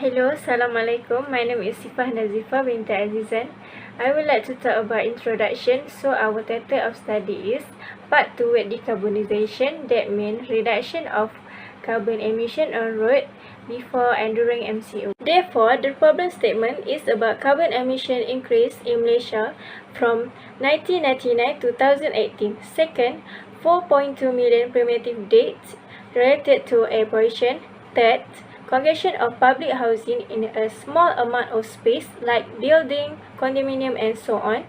Hello, Assalamualaikum. My name is Sifah Nazifah binti Azizan. I would like to talk about introduction. So our title of study is Part Toward Decarbonization. That means reduction of carbon emission on road before and during MCO. Therefore, the problem statement is about carbon emission increase in Malaysia from 1999 to 2018. Second, 4.2 million primitive deaths related to air pollution. Third, congestion of public housing in a small amount of space like building, condominium and so on.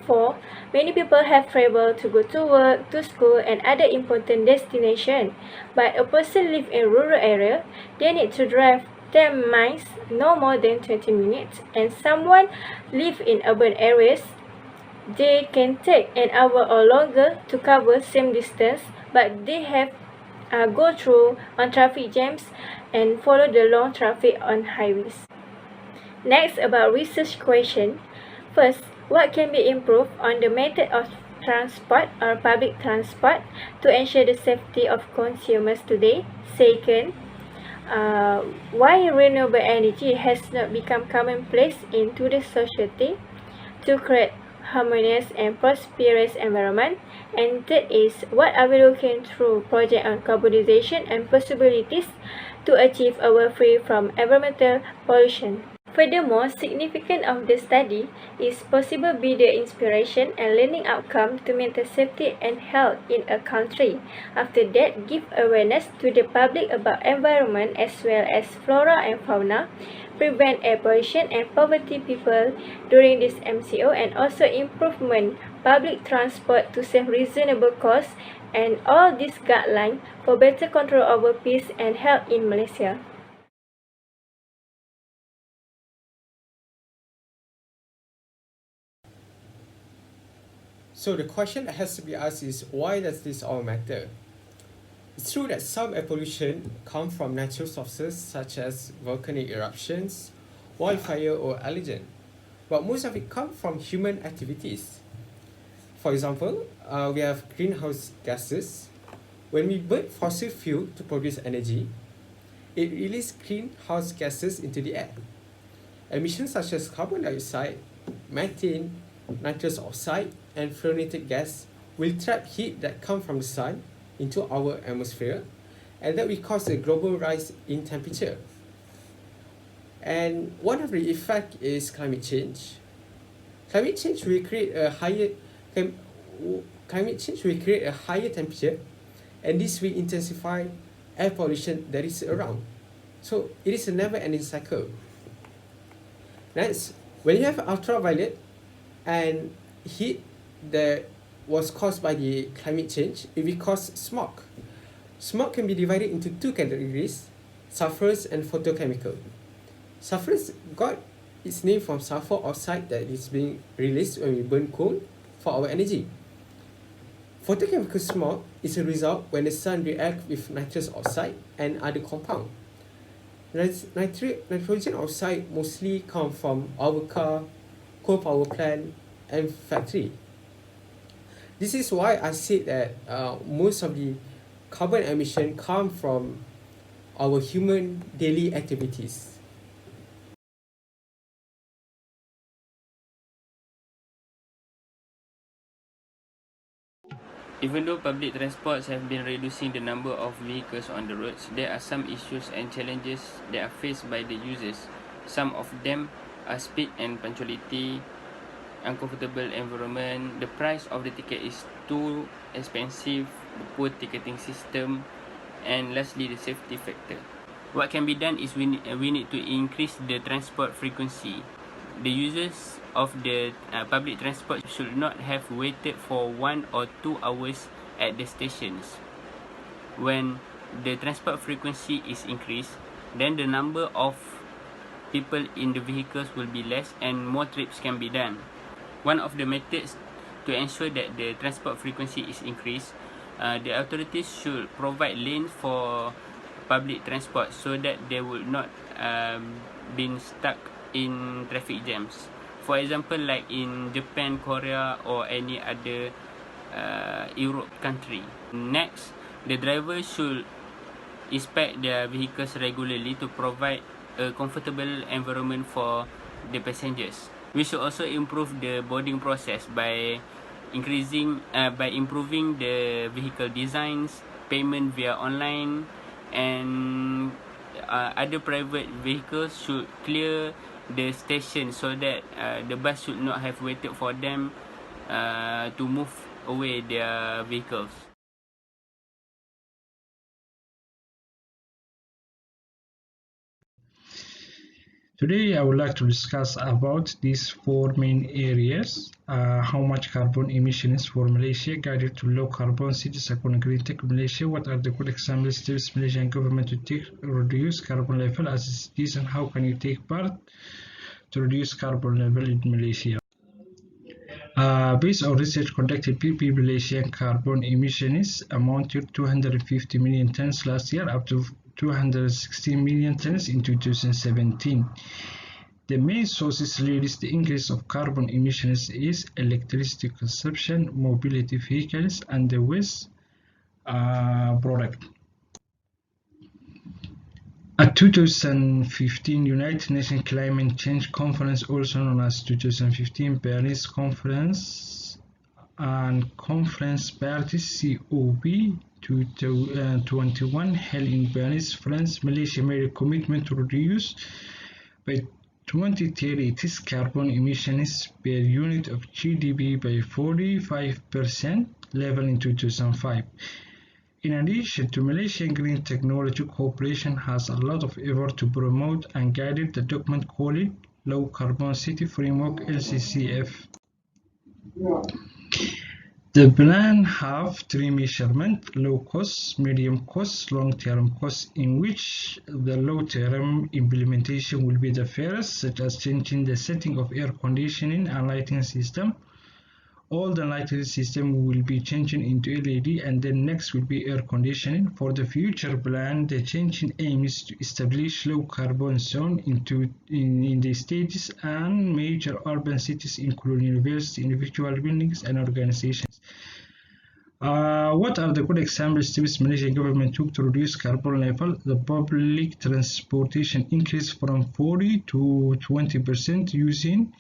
4. Many people have traveled to go to work, to school and other important destinations. But a person live in rural area, they need to drive 10 miles, no more than 20 minutes. And someone live in urban areas, they can take an hour or longer to cover same distance, but they have go through on traffic jams and follow the long traffic on highways. Next, about research question. First, what can be improved on the method of transport or public transport to ensure the safety of consumers today? Second, why renewable energy has not become commonplace in today's society to create harmonious and prosperous environment. And third is, what are we looking through project on carbonization and possibilities to achieve our free from environmental pollution. Furthermore, significant of the study is possible be the inspiration and learning outcome to maintain safety and health in a country. After that, give awareness to the public about environment as well as flora and fauna, prevent air pollution and poverty people during this MCO, and also improvement public transport to save reasonable costs, and all these guidelines for better control over peace and health in Malaysia. So the question that has to be asked is, why does this all matter? It's true that some air pollution come from natural sources such as volcanic eruptions, wildfire or allergen, but most of it comes from human activities. For example, we have greenhouse gases. When we burn fossil fuel to produce energy, it releases greenhouse gases into the air. Emissions such as carbon dioxide, methane, nitrous oxide, and fluorinated gas will trap heat that come from the sun into our atmosphere, and that will cause a global rise in temperature. And one of the effects is climate change. Climate change will create a higher temperature, and this will intensify air pollution that is around. So it is a never-ending cycle. Next, when you have ultraviolet and heat that was caused by the climate change, it will cause smog. Smog can be divided into two categories, sulfurous and photochemical. Sulfurous got its name from sulfur oxide that is being released when we burn coal for our energy. Photochemical smog is a result when the sun reacts with nitrous oxide and other compounds. Nitrogen oxide mostly come from our car, coal power plant, and factory. This is why I said that most of the carbon emission come from our human daily activities. Even though public transports have been reducing the number of vehicles on the roads, there are some issues and challenges that are faced by the users. Some of them are speed and punctuality, uncomfortable environment, the price of the ticket is too expensive, the poor ticketing system, and lastly the safety factor. What can be done is we need to increase the transport frequency. The users of the public transport should not have waited for 1 or 2 hours at the stations. When the transport frequency is increased, then the number of people in the vehicles will be less and more trips can be done. One of the methods to ensure that the transport frequency is increased, the authorities should provide lanes for public transport so that they will not be stuck in traffic jams. For example, like in Japan, Korea or any other Europe country. Next, the driver should inspect their vehicles regularly to provide a comfortable environment for the passengers. We should also improve the boarding process by improving the vehicle designs, payment via online, and other private vehicles should clear the station so that the bus should not have waited for them to move away their vehicles. Today, I would like to discuss about these four main areas: how much carbon emissions for Malaysia, guided to low carbon cities according to Green Tech Malaysia, what are the good examples steps Malaysian government to take to reduce carbon level as it is, and how can you take part to reduce carbon level in Malaysia. Based on research conducted, PP Malaysian carbon emissions amounted to 250 million tons last year, up to 216 million tons in 2017. The main sources leads the increase of carbon emissions is electricity consumption, mobility vehicles, and the waste product. At 2015 United Nations Climate Change Conference, also known as 2015 Paris Conference, and Conference Parties COP 21 held in Paris, France, Malaysia made a commitment to reduce by 2030 its carbon emissions per unit of GDP by 45% level in 2005. In addition to Malaysian Green Technology Corporation has a lot of effort to promote and guide the document called Low Carbon City Framework LCCF. The plan have three measurements: low cost, medium cost, long-term cost, in which the low-term implementation will be the first, such as changing the setting of air conditioning and lighting system. All the lighting system will be changing into LED, and then next will be air conditioning. For the future plan, the changing aim is to establish low carbon zone in the states and major urban cities, including universities, individual buildings, and organizations. What are the good examples steps Malaysian government took to reduce carbon level? The public transportation increased from 40 to 20% using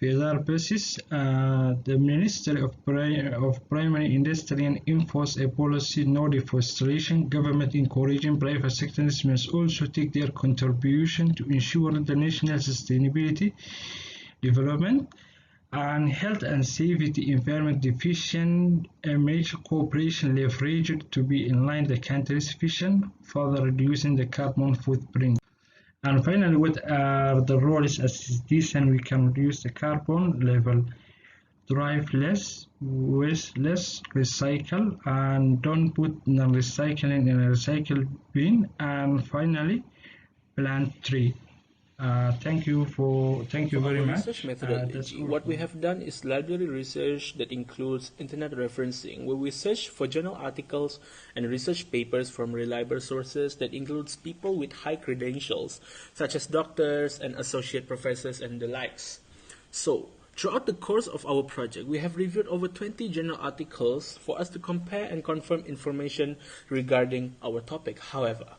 federal buses. The Ministry of Primary Industry and enforce a policy no deforestation. Government encouraging private sectors must also take their contribution to ensure the national sustainability development and health and safety environment deficient. A major cooperation leveraged to be in line the country's vision, further reducing the carbon footprint. And finally, what are the roles as this, and we can reduce the carbon level? Drive less, waste less, recycle, and don't put non-recycling in a recycle bin. And finally, plant tree. Thank you very much. Research methodology, what we have done is library research that includes internet referencing, where we search for journal articles and research papers from reliable sources that includes people with high credentials, such as doctors and associate professors and the likes. So, throughout the course of our project, we have reviewed over 20 journal articles for us to compare and confirm information regarding our topic. However,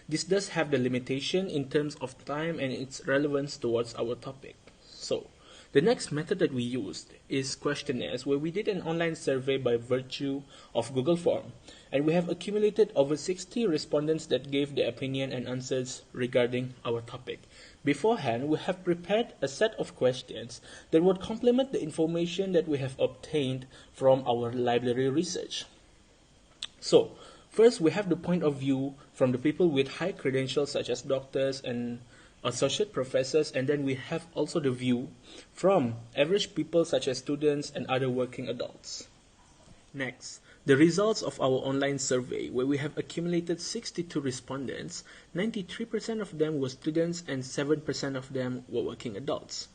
this does have the limitation in terms of time and its relevance towards our topic. So, the next method that we used is questionnaires, where we did an online survey by virtue of Google Form, and we have accumulated over 60 respondents that gave their opinion and answers regarding our topic. Beforehand, we have prepared a set of questions that would complement the information that we have obtained from our library research. So, first, we have the point of view from the people with high credentials such as doctors and associate professors, and then we have also the view from average people such as students and other working adults. Next, the results of our online survey, where we have accumulated 62 respondents. 93% of them were students and 7% of them were working adults.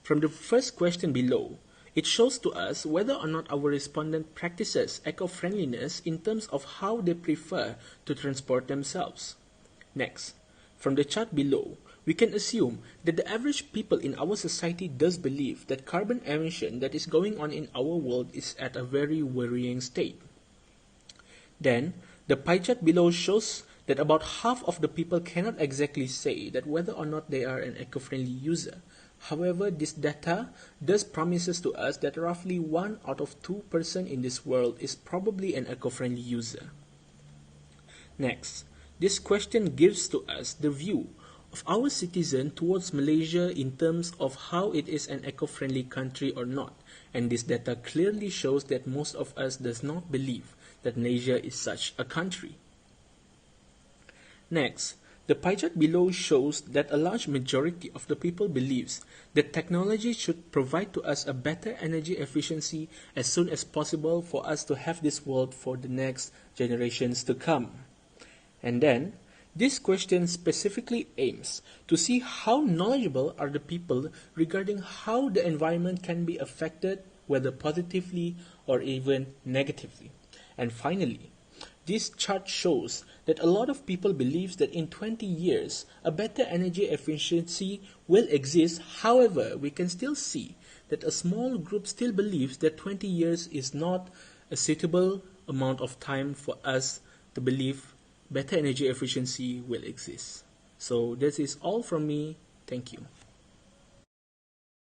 From the first question below, it shows to us whether or not our respondent practices eco-friendliness in terms of how they prefer to transport themselves. Next, from the chart below, we can assume that the average people in our society does believe that carbon emission that is going on in our world is at a very worrying state. Then, the pie chart below shows that about half of the people cannot exactly say that whether or not they are an eco-friendly user. However, this data does promises to us that roughly 1 out of 2 persons in this world is probably an eco-friendly user. Next, this question gives to us the view of our citizen towards Malaysia in terms of how it is an eco-friendly country or not, and this data clearly shows that most of us does not believe that Malaysia is such a country. Next, the pie chart below shows that a large majority of the people believes that technology should provide to us a better energy efficiency as soon as possible for us to have this world for the next generations to come. And then, this question specifically aims to see how knowledgeable are the people regarding how the environment can be affected, whether positively or even negatively. And finally, this chart shows that a lot of people believe that in 20 years, a better energy efficiency will exist. However, we can still see that a small group still believes that 20 years is not a suitable amount of time for us to believe better energy efficiency will exist. So this is all from me. Thank you.